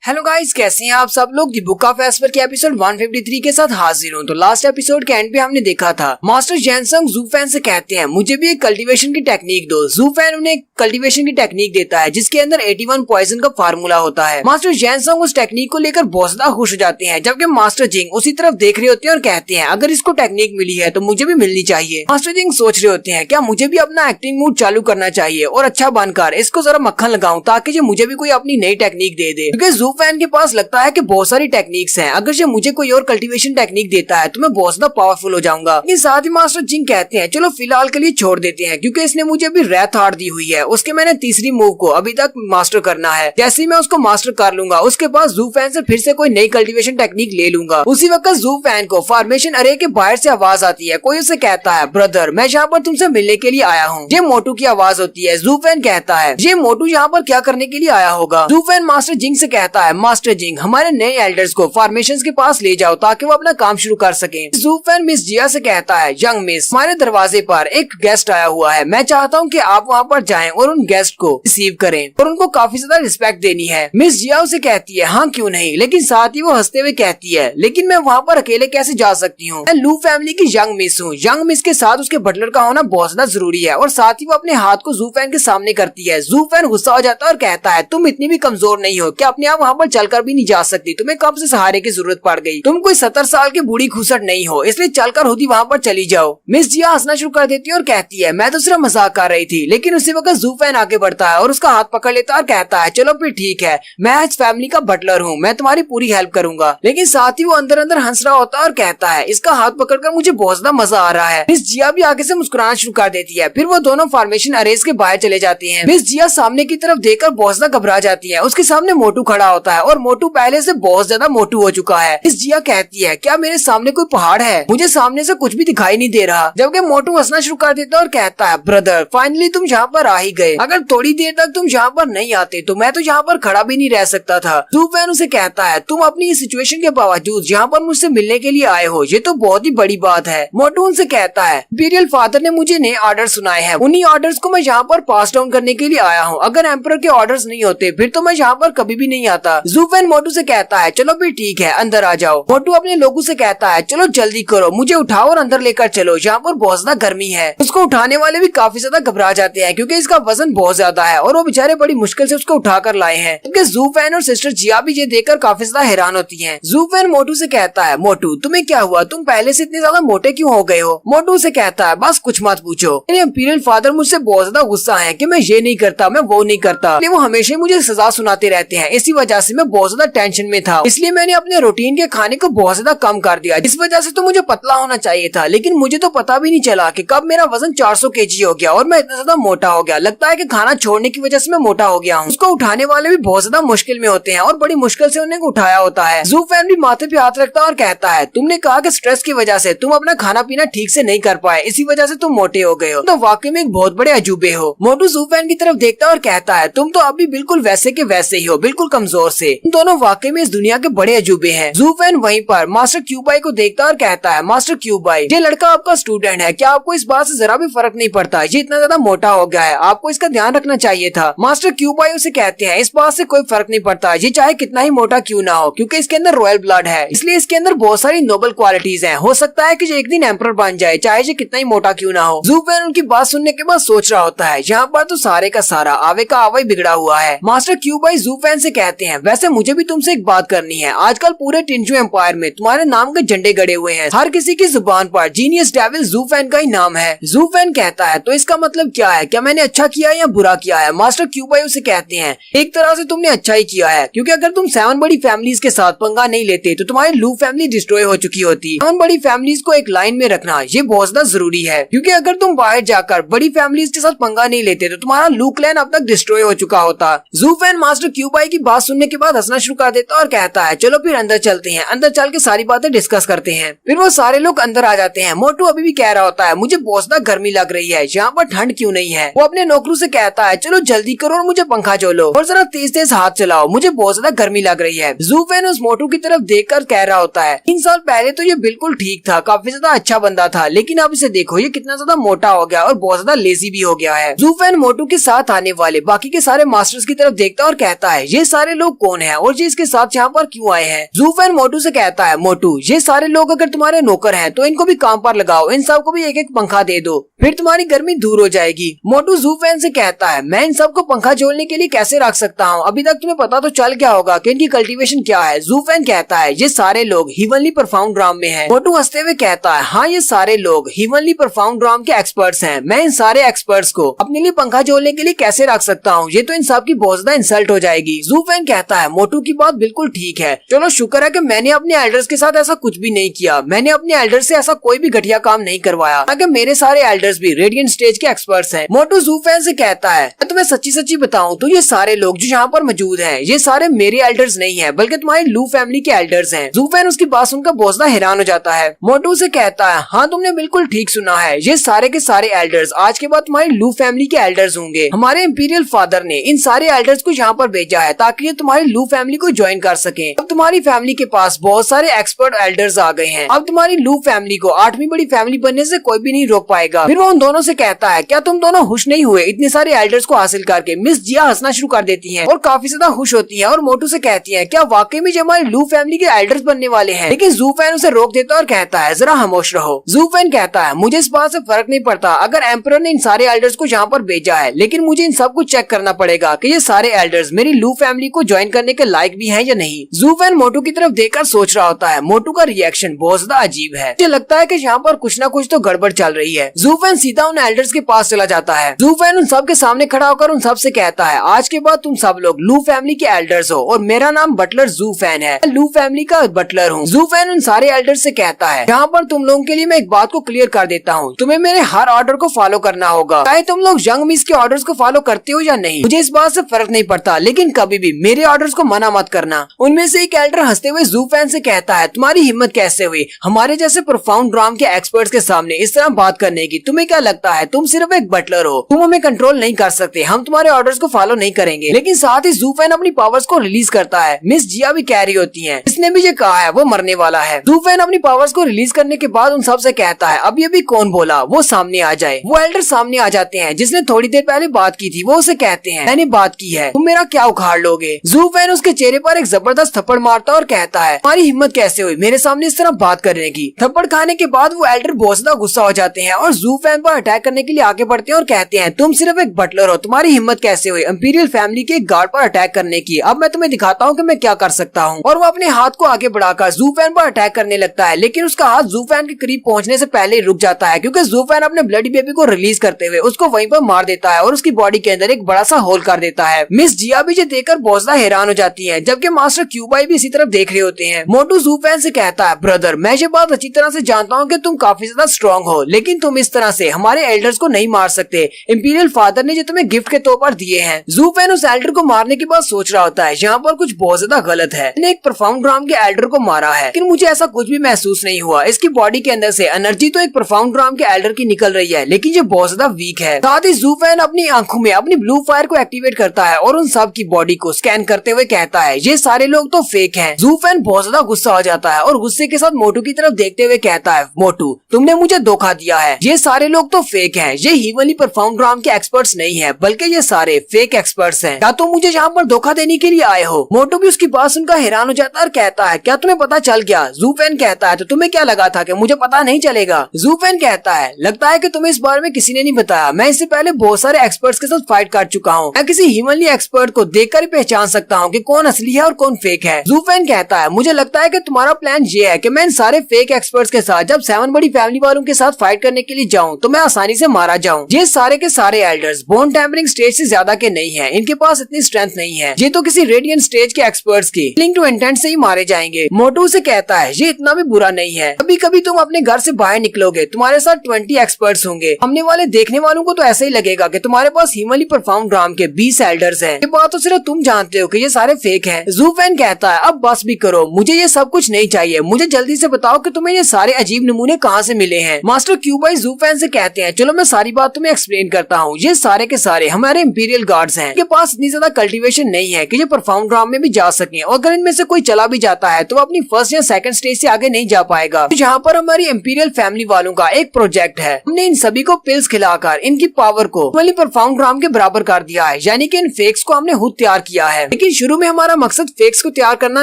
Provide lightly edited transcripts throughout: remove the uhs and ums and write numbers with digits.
Hello guys, कैसे हैं आप सब लोग। दी बुक ऑफ एस्पर के एपिसोड 153 के साथ हाजिर हूँ। तो लास्ट एपिसोड के एंड पे हमने देखा था मास्टर जैनसंग ज़ूफेन से कहते हैं मुझे भी एक कल्टीवेशन की टेक्निक दो। ज़ूफेन उन्हें कल्टीवेशन की टेक्निक देता है जिसके अंदर 81 पॉइजन का फार्मूला होता है। मास्टर जैनसंग उस टेक्निक को लेकर बहुत ज्यादा खुश हो जाते हैं, जबकि मास्टर जिंग उसी तरफ देख रहे होते हैं और कहते हैं अगर इसको टेक्निक मिली है तो मुझे भी मिलनी चाहिए। मास्टर जिंग सोच रहे होते हैं क्या मुझे भी अपना एक्टिंग मूड चालू करना चाहिए और अच्छा बनकर इसको जरा मक्खन लगाऊं ताकि जो मुझे भी कोई अपनी नई टेक्निक दे दे, क्योंकि ज़ूफेन के पास लगता है कि बहुत सारी टेक्निक्स हैं। अगर ये मुझे कोई और कल्टीवेशन टेक्निक देता है तो मैं बहुत ज्यादा पावरफुल हो जाऊंगा। लेकिन साथ ही मास्टर जिंग कहते हैं चलो फिलहाल के लिए छोड़ देते हैं क्योंकि इसने मुझे अभी रेथ हार्ट दी हुई है, उसके मैंने तीसरी मूव को अभी तक मास्टर करना है। जैसे ही मैं उसको मास्टर कर लूंगा उसके बाद ज़ूफेन से फिर से कोई नई कल्टीवेशन टेक्निक ले लूंगा। उसी वक्त ज़ूफेन को फॉर्मेशन अरे के बाहर से आवाज आती है। कोई उसे कहता है ब्रदर मैं यहाँ पर तुमसे मिलने के लिए आया हूँ। ये मोटू की आवाज होती है। ज़ूफेन कहता है ये मोटू यहाँ पर क्या करने के लिए आया होगा। ज़ूफेन मास्टर जिंग से कहता है मास्टर जिंग हमारे नए एल्डर्स को फॉर्मेशंस के पास ले जाओ ताकि वो अपना काम शुरू कर सकें। ज़ूफेन मिस जिया से कहता है यंग मिस हमारे दरवाजे पर एक गेस्ट आया हुआ है, मैं चाहता हूँ कि आप वहाँ पर जाएं और उन गेस्ट को रिसीव करें और उनको काफी ज्यादा रिस्पेक्ट देनी है। मिस जिया उसे कहती है हाँ क्यों नहीं, लेकिन साथ ही वो हंसते हुए कहती है लेकिन मैं वहाँ पर अकेले कैसे जा सकती हूँ, मैं लू फैमिली की यंग मिस हूँ। यंग मिस के साथ उसके बटलर का होना बहुत ज्यादा जरूरी है। और साथ ही वो अपने हाथ को ज़ूफेन के सामने करती है। ज़ूफेन गुस्सा हो जाता है और कहता है तुम इतनी भी कमजोर नहीं हो कि अपने आप वहाँ पर चलकर भी नहीं जा सकती, तुम्हें कब से सहारे की जरूरत पड़ गई, तुम कोई 70 साल की बूढ़ी खुसट नहीं हो, इसलिए चलकर खुद ही वहाँ पर चली जाओ। मिस जिया हंसना शुरू कर देती है और कहती है मैं तो सिर्फ मजाक कर रही थी। लेकिन उसी वक्त ज़ूफेन आगे बढ़ता है और उसका हाथ पकड़ लेता है और कहता है चलो फिर ठीक है, मैं इस फैमिली का बटलर हूँ, मैं तुम्हारी पूरी हेल्प करूंगा। लेकिन साथ ही वो अंदर अंदर हंस रहा होता है और कहता है इसका हाथ पकड़कर मुझे बहुत ज्यादा मजा आ रहा है। मिस जिया भी आगे से मुस्कुराना शुरू कर देती है। फिर वो दोनों फॉर्मेशन अरेज के बाहर चले जाते हैं। मिस जिया सामने की तरफ देखकर बहुत ज्यादा घबरा जाती है। उसके सामने मोटू खड़ा होता है और मोटू पहले से बहुत ज्यादा मोटू हो चुका है। मिस जिया कहती है क्या मेरे सामने कोई पहाड़ है, मुझे सामने से कुछ भी दिखाई नहीं दे रहा। जबकि मोटू हंसना शुरू कर देता है और कहता है ब्रदर फाइनली तुम यहाँ पर आ ही गए, अगर थोड़ी देर तक तुम यहाँ पर नहीं आते तो मैं तो यहाँ पर खड़ा भी नहीं रह सकता था। ज़ूफेन उसे कहता है तुम अपनी इस सिचुएशन के बावजूद यहाँ पर मुझसे मिलने के लिए आए हो, ये तो बहुत ही बड़ी बात है। मोटू उनसे कहता है इंपीरियल फादर ने मुझे नए ऑर्डर सुनाए हैं, उन्हीं ऑर्डर्स को मैं यहाँ पर पास डाउन करने के लिए आया हूँ। अगर एम्परर के ऑर्डर्स नहीं होते फिर तो मैं यहाँ पर कभी भी नहीं आता। ज़ूफेन मोटू से कहता है चलो फिर ठीक है अंदर आ जाओ। मोटू अपने लोगों से कहता है चलो जल्दी करो, मुझे उठाओ और अंदर लेकर चलो, यहाँ पर बहुत ज्यादा गर्मी है। उसको उठाने वाले भी काफी ज्यादा घबरा जाते हैं क्योंकि इसका वजन बहुत ज्यादा है और वो बेचारे बड़ी मुश्किल से उसको उठाकर लाए हैं। क्योंकि ज़ूफेन और सिस्टर जिया भी ये देखकर काफी ज्यादा हैरान होती हैं। ज़ूफेन मोटू से कहता है मोटू तुम्हें क्या हुआ, तुम पहले से इतने ज्यादा मोटे क्यों हो गए हो। मोटू से कहता है बस कुछ मत पूछो, मेरे इंपीरियल फादर मुझसे बहुत ज्यादा गुस्सा है कि मैं ये नहीं करता, मैं वो नहीं करता, वो हमेशा मुझे सजा सुनाते रहते हैं। इसी वजह से मैं बहुत ज्यादा टेंशन में था, इसलिए मैंने अपने रूटीन के खाने को बहुत ज्यादा कम कर दिया। इस वजह से तो मुझे पतला होना चाहिए था, लेकिन मुझे तो पता भी नहीं चला कि कब मेरा वजन 400 केजी हो गया और मैं इतना ज्यादा मोटा हो गया। लगता है कि खाना छोड़ने की वजह से मैं मोटा हो गया हूँ। उसको उठाने वाले भी बहुत ज्यादा मुश्किल में होते हैं और बड़ी मुश्किल से उन्हें उठाया होता है। ज़ूफेन भी माथे पे हाथ रखता है और कहता है तुमने कहा कि स्ट्रेस की वजह से तुम अपना खाना पीना ठीक से नहीं कर पाए, इसी वजह से तुम मोटे हो गए हो, तो वाकई में एक बहुत बड़े अजूबे हो। मोटू ज़ूफेन की तरफ देखता है और कहता है तुम तो अभी बिल्कुल वैसे के वैसे ही हो, बिल्कुल कमजोर से, तुम दोनों वाकई में इस दुनिया के बड़े अजूबे हैं। ज़ूफेन वहीं पर मास्टर क्यूबाई को देखता है और कहता है मास्टर क्यूबाई ये लड़का आपका स्टूडेंट है, क्या आपको इस बात से जरा भी फर्क नहीं पड़ता, ये इतना ज्यादा मोटा हो गया है, आपको इसका ध्यान रखना चाहिए था। मास्टर क्यूबाई उसे कहते हैं इस बात से कोई फर्क नहीं पड़ता, ये चाहे कितना ही मोटा क्यों ना हो, क्योंकि इसके अंदर रॉयल ब्लड है, इसलिए इसके अंदर बहुत सारी नोबल क्वालिटीज हैं, हो सकता है कि ये एक दिन एम्परर बन जाए, चाहे ये कितना ही मोटा क्यों ना हो। ज़ूफेन उनकी बात सुनने के बाद सोच रहा होता है यहाँ पर तो सारे का सारा आवे का आवा ही बिगड़ा हुआ है। मास्टर क्यूबाई ज़ूफेन से कहते हैं वैसे मुझे भी तुमसे एक बात करनी है, आजकल पूरे टिंजू एम्पायर में तुम्हारे नाम के झंडे गड़े हुए हैं, हर किसी की जुबान पर जीनियस डेविल ज़ूफेन का ही नाम है। ज़ूफेन कहता है तो इसका मतलब क्या है, क्या मैंने अच्छा किया है या बुरा किया है। मास्टर क्यूबाई उसे कहते हैं एक तरह से तुमने अच्छा ही किया है, क्योंकि अगर तुम 7 बड़ी फैमिलीज के साथ पंगा नहीं लेते तो तुम्हारी लू फैमिली डिस्ट्रॉय हो चुकी होती। 7 बड़ी फैमिलीज को एक लाइन में रखना ये बहुत ज्यादा जरूरी है, क्योंकि अगर तुम बाहर जाकर बड़ी फैमिलीज के साथ पंगा नहीं लेते तो तुम्हारा लू क्लैन अब तक डिस्ट्रॉय हो चुका होता। ज़ूफेन मास्टर क्यूबाई की बात सुनने के बाद हंसना शुरू कर देता और कहता है चलो फिर अंदर चलते हैं, अंदर चल के सारी बातें डिस्कस करते हैं। फिर वो सारे लोग अंदर आ जाते हैं। मोटू अभी भी कह रहा होता है मुझे बहुत ज्यादा गर्मी लग रही है, यहाँ पर ठंड क्यों नहीं है। वो अपने नौकरों से कहता है चलो जल्दी करो और मुझे पंखा झोलो और जरा तेज तेज हाथ चलाओ, मुझे बहुत ज्यादा गर्मी लग रही है। ज़ूफेन उस मोटू की तरफ देखकर कह रहा होता है 3 साल पहले तो ये बिल्कुल ठीक था, काफी ज्यादा अच्छा बंदा था, लेकिन अब इसे देखो ये कितना ज्यादा मोटा हो गया और बहुत ज्यादा लेजी भी हो गया है। ज़ूफेन मोटू के साथ आने वाले बाकी के सारे मास्टर्स की तरफ देखता और कहता है ये सारे लोग लोग कौन है और ये इसके साथ यहाँ पर क्यों आए हैं। जूफैन मोटू से कहता है, मोटू ये सारे लोग अगर तुम्हारे नौकर हैं तो इनको भी काम पर लगाओ, इन सबको भी एक एक पंखा दे दो, फिर तुम्हारी गर्मी दूर हो जाएगी। मोटू जूफैन से कहता है, मैं इन सबको पंखा झोलने के लिए कैसे रख सकता हूँ, अभी तक तुम्हें पता तो चल गया होगा कि इनकी कल्टीवेशन क्या है। जूफैन कहता है, ये सारे लोग हीवनली परफॉर्म ड्राम में हैं। मोटू हंसते हुए कहता है, हाँ ये सारे लोग हीवनली परफॉर्म ड्राम के एक्सपर्ट्स हैं, मैं इन सारे एक्सपर्ट्स को अपने लिए पंखा झोलने के लिए कैसे रख सकता हूँ, ये तो इन सब की बहुत ज्यादा इंसल्ट हो जाएगी। जूफैन कहता है, मोटू की बात बिल्कुल ठीक है, चलो शुक्र है कि मैंने अपने एल्डर्स के साथ ऐसा कुछ भी नहीं किया, मैंने अपने एल्डर्स से ऐसा कोई भी घटिया काम नहीं करवाया, ताकि मेरे सारे एल्डर्स भी रेडिएंट स्टेज के एक्सपर्ट्स हैं। मोटू जूफैन से कहता है, मैं तुम्हें सच्ची सच्ची बताऊं तो ये सारे लोग जो यहाँ पर मौजूद हैं, ये सारे मेरे एल्डर्स नहीं है बल्कि तुम्हारी लू फैमिली के एल्डर्स हैं। जूफैन उसकी बात सुनकर बहुत ज्यादा हैरान हो जाता है। मोटू से कहता है, हाँ तुमने बिल्कुल ठीक सुना है, ये सारे के सारे एल्डर्स आज के बाद तुम्हारी लू फैमिली के एल्डर्स होंगे। हमारे इंपीरियल फादर ने इन सारे एल्डर्स को यहाँ पर भेजा है ताकि ये तुम्हारी लू फैमिली को ज्वाइन कर सके। अब तुम्हारी फैमिली के पास बहुत सारे एक्सपर्ट एल्डर्स आ गए हैं, अब तुम्हारी लू फैमिली को 8वीं बड़ी फैमिली बनने से कोई भी नहीं रोक पाएगा। फिर वो उन दोनों से कहता है, क्या तुम दोनों खुश नहीं हुए इतने सारे एल्डर्स को हासिल करके। मिस जिया हंसना शुरू कर देती हैं और काफी ज्यादा खुश होती हैं और मोटू से कहती हैं, क्या वाकई में जो हमारी लू फैमिली के एल्डर्स बनने वाले हैं। लेकिन जूफैन उसे रोक देता है और कहता है, जरा खामोश रहो। जूफैन कहता है, मुझे इस बात से फर्क नहीं पड़ता अगर एम्परर ने इन सारे एल्डर्स को यहाँ पर भेजा है, लेकिन मुझे इन सब को चेक करना पड़ेगा कि ये सारे एल्डर्स मेरी लू फैमिली को ज्वाइन करने के लायक भी हैं या नहीं। जूफैन मोटू की तरफ देखकर सोच रहा होता है। मोटू का रिएक्शन बहुत ज्यादा अजीब है, मुझे लगता है कि यहाँ पर कुछ ना कुछ तो गड़बड़ चल रही है। जूफैन सीधा उन एल्डर्स के पास चला जाता है। जूफैन उन सब के सामने खड़ा होकर उन सब से कहता है, आज के बाद तुम सब लोग लू फैमिली के एल्डर्स हो और मेरा नाम बटलर जूफैन है, लू फैमिली का बटलर हूँ। जूफैन उन सारे एल्डर्स से कहता है, यहाँ पर तुम लोगों के लिए मैं एक बात को क्लियर कर देता हूँ, तुम्हें मेरे हर ऑर्डर को फॉलो करना होगा, चाहे तुम लोग यंग मिस के ऑर्डर्स को फॉलो करते हो या नहीं, मुझे इस बात से फर्क नहीं पड़ता, लेकिन कभी भी मेरे ऑर्डर्स को मना मत करना। उनमें से एक एल्डर हंसते हुए जूफैन से कहता है, तुम्हारी हिम्मत कैसे हुई हमारे जैसे प्रोफाउंड ड्राम के एक्सपर्ट्स के सामने इस तरह बात करने की। तुम्हें क्या लगता है तुम सिर्फ एक बटलर हो, तुम हमें कंट्रोल नहीं कर सकते, हम तुम्हारे ऑर्डर्स को फॉलो नहीं करेंगे। लेकिन साथ ही जूफैन अपनी पावर्स को रिलीज करता है। मिस जिया भी कह रही होती है, इसने भी ये कहा है वो मरने वाला है। जूफैन अपनी पावर्स को रिलीज करने के बाद उन सब से कहता है, अब ये भी कौन बोला वो सामने आ जाए। वो एल्डर सामने आ जाते हैं जिसने थोड़ी देर पहले बात की थी। वो उसे कहते हैं, मैंने बात की है, तुम मेरा क्या उखाड़ लोगे। जूफैन उसके चेहरे पर एक जबरदस्त थप्पड़ मारता और कहता है, तुम्हारी हिम्मत कैसे हुई मेरे सामने इस तरह बात करने की। थप्पड़ खाने के बाद वो एल्डर बहुत ज्यादा गुस्सा हो जाते हैं और जूफैन पर अटैक करने के लिए आगे बढ़ते हैं और कहते हैं, तुम सिर्फ एक बटलर हो, तुम्हारी हिम्मत कैसे हुई इंपीरियल फैमिली के गार्ड पर अटैक करने की। अब मैं तुम्हें दिखाता हूँ कि मैं क्या कर सकता हूँ। और वो अपने हाथ को आगे बढ़ाकर जूफैन पर अटैक करने लगता है, लेकिन उसका हाथ जूफैन के करीब पहुँचने से पहले रुक जाता है क्योंकि जूफैन अपने ब्लडी बेबी को रिलीज करते हुए उसको वहीं पर मार देता है और उसकी बॉडी के अंदर एक बड़ा सा होल कर देता है। मिस जिया भी ये देखकर बहुत ज्यादा हैरान हो जाती है, जबकि मास्टर क्यूबाई भी इसी तरफ देख रहे होते हैं। मोटू जूफैन से कहता है, ब्रदर मैं ये बात अच्छी तरह से जानता हूँ कि तुम काफी ज्यादा स्ट्रॉन्ग हो, लेकिन तुम इस तरह से हमारे एल्डर्स को नहीं मार सकते। इंपीरियल फादर ने जो तुम्हें गिफ्ट के तौर पर दिए हैं। जूफैन उस एल्डर को मारने के बाद सोच रहा होता है, यहाँ पर कुछ बहुत ज्यादा गलत है, मैंने एक प्रोफाउंड ड्राम के एल्डर को मारा है, लेकिन मुझे ऐसा कुछ भी महसूस नहीं हुआ। इसकी बॉडी के अंदर से एनर्जी तो एक प्रोफाउंड ड्राम के एल्डर की निकल रही है, लेकिन ये बहुत ज्यादा वीक है। साथ ही जूफैन अपनी आंखों में अपनी ब्लू फायर को एक्टिवेट करता है और उन सब की बॉडी को स्कैन करते हुए कहता है, ये सारे लोग तो फेक हैं। जूफैन बहुत ज्यादा गुस्सा हो जाता है और गुस्से के साथ मोटू की तरफ देखते हुए कहता है, मोटू तुमने मुझे धोखा दिया है, ये सारे लोग तो फेक हैं, ये हीवनली परफॉर्म ड्राम के एक्सपर्ट्स नहीं है बल्कि ये सारे फेक एक्सपर्ट्स हैं। क्या तुम मुझे यहाँ पर धोखा देने के लिए आए हो। मोटू भी उसकी बात सुनकर हैरान हो जाता है और कहता है, क्या तुम्हें पता चल गया। जूफैन कहता है, तो तुम्हें क्या लगा था कि मुझे पता नहीं चलेगा। जूफैन कहता है, लगता है कि तुम्हें इस बारे में किसी ने नहीं बताया, मैं इससे पहले बहुत सारे एक्सपर्ट्स के साथ फाइट कर चुका हूँ, मैं किसी हीवनली एक्सपर्ट को देखकर ही पहचान सकता हूँ कि कौन असली है और कौन फेक है। जूफैन कहता है, मुझे लगता है कि तुम्हारा प्लान ये है कि मैं इन सारे फेक एक्सपर्ट्स के साथ जब 7 बड़ी फैमिली वालों के साथ फाइट करने के लिए जाऊँ तो मैं आसानी से मारा जाऊँ। ये सारे के सारे एल्डर्स बोन टैम्परिंग स्टेज से ज्यादा के नहीं है, इनके पास इतनी स्ट्रेंथ नहीं है, ये तो किसी रेडियंट स्टेज के एक्सपर्ट्स की किलिंग टू इंटेंट से ही मारे जाएंगे। मोटू से कहता है, ये इतना भी बुरा नहीं है, कभी कभी तुम अपने घर से बाहर निकलोगे, तुम्हारे साथ 20 एक्सपर्ट्स होंगे, हमने वाले देखने वालों को तो ऐसे ही लगेगा कि तुम्हारे पास हीवनली परफॉर्म ड्राम के 20 एल्डर्स हैं। ये बात तो सिर्फ तुम जानते हो कि ये सारे फेक हैं। जूफैन कहता है, अब बस भी करो, मुझे ये सब कुछ नहीं चाहिए, मुझे जल्दी से बताओ कि तुम्हें ये सारे अजीब नमूने कहाँ से मिले हैं। मास्टर क्यूबाई जूफैन से कहते हैं, चलो मैं सारी बात तुम्हें एक्सप्लेन करता हूँ। ये सारे के सारे हमारे इंपीरियल गार्ड्स हैं, इनके पास इतनी ज्यादा कल्टीवेशन नहीं है कि ये परफॉर्म ड्राम में भी जा सके, और अगर इनमें से कोई चला भी जाता है तो अपनी फर्स्ट या सेकंड स्टेज से आगे नहीं जा पाएगा। तो यहाँ पर हमारी इंपीरियल फैमिली वालों का एक प्रोजेक्ट है, हमने इन सभी को पिल्स खिलाकर इनकी पावर को परफॉर्म ड्राम के बराबर कर दिया है, यानी कि इन फेक्स को हमने खुद तैयार किया है। लेकिन लेकिन शुरू में हमारा मकसद फेक्स को तैयार करना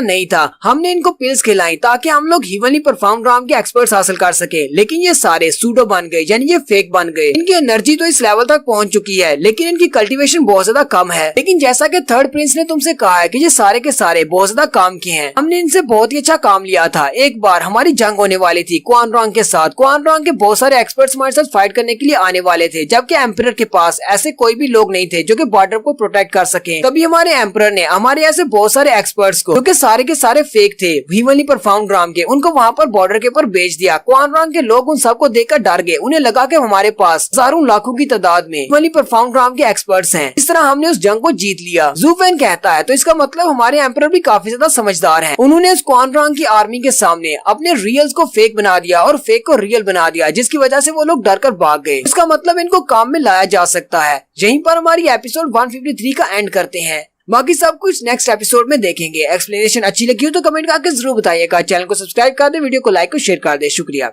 नहीं था। हमने इनको पिल्स खिलाई ताकि हम लोग हीवनली परफॉर्म ड्राम के एक्सपर्ट्स हासिल कर सके, लेकिन ये सारे सूडो बन गए, यानी ये फेक बन गए। इनकी एनर्जी तो इस लेवल तक पहुंच चुकी है, लेकिन इनकी कल्टीवेशन बहुत ज्यादा कम है। लेकिन जैसा कि थर्ड प्रिंस ने तुमसे कहा है कि ये सारे के सारे बहुत ज्यादा काम किए हैं, हमने इनसे बहुत ही अच्छा काम लिया था। एक बार हमारी जंग होने वाली थी क्वान रॉन्ग के साथ। क्वान रॉन्ग के बहुत सारे एक्सपर्ट्स हमारे साथ फाइट करने के लिए आने वाले थे, जबकि एम्परर के पास ऐसे कोई भी लोग नहीं थे जो कि बॉर्डर को प्रोटेक्ट कर सके। तभी हमारे एम्परर ने हमारे ऐसे बहुत सारे एक्सपर्ट्स को, जो कि सारे के सारे फेक थे, हीवनली परफॉर्म ड्राम के, उनको वहाँ पर बॉर्डर के ऊपर भेज दिया। क्वान रॉन्ग के लोग उन सबको देखकर डर गए। उन्हें लगा कि हमारे पास हजारों लाखों की तादाद में हीवनली परफॉर्म ड्राम के एक्सपर्ट्स हैं। इस तरह हमने उस जंग को जीत लिया। ज़ू फेन कहता है तो इसका मतलब हमारे एम्परर भी काफी ज्यादा समझदार हैं। उन्होंने उस क्वान रॉन्ग की आर्मी के सामने अपने रियल्स को फेक बना दिया और फेक को रियल बना दिया, जिसकी वजह से वो लोग डर कर भाग गए। इसका मतलब इनको काम में लाया जा सकता है। यहीं पर हमारी एपिसोड 153 का एंड करते हैं। बाकी सब कुछ नेक्स्ट एपिसोड में देखेंगे। एक्सप्लेनेशन अच्छी लगी हो तो कमेंट करके जरूर बताइएगा। चैनल को सब्सक्राइब कर दे, वीडियो को लाइक और शेयर कर दे। शुक्रिया।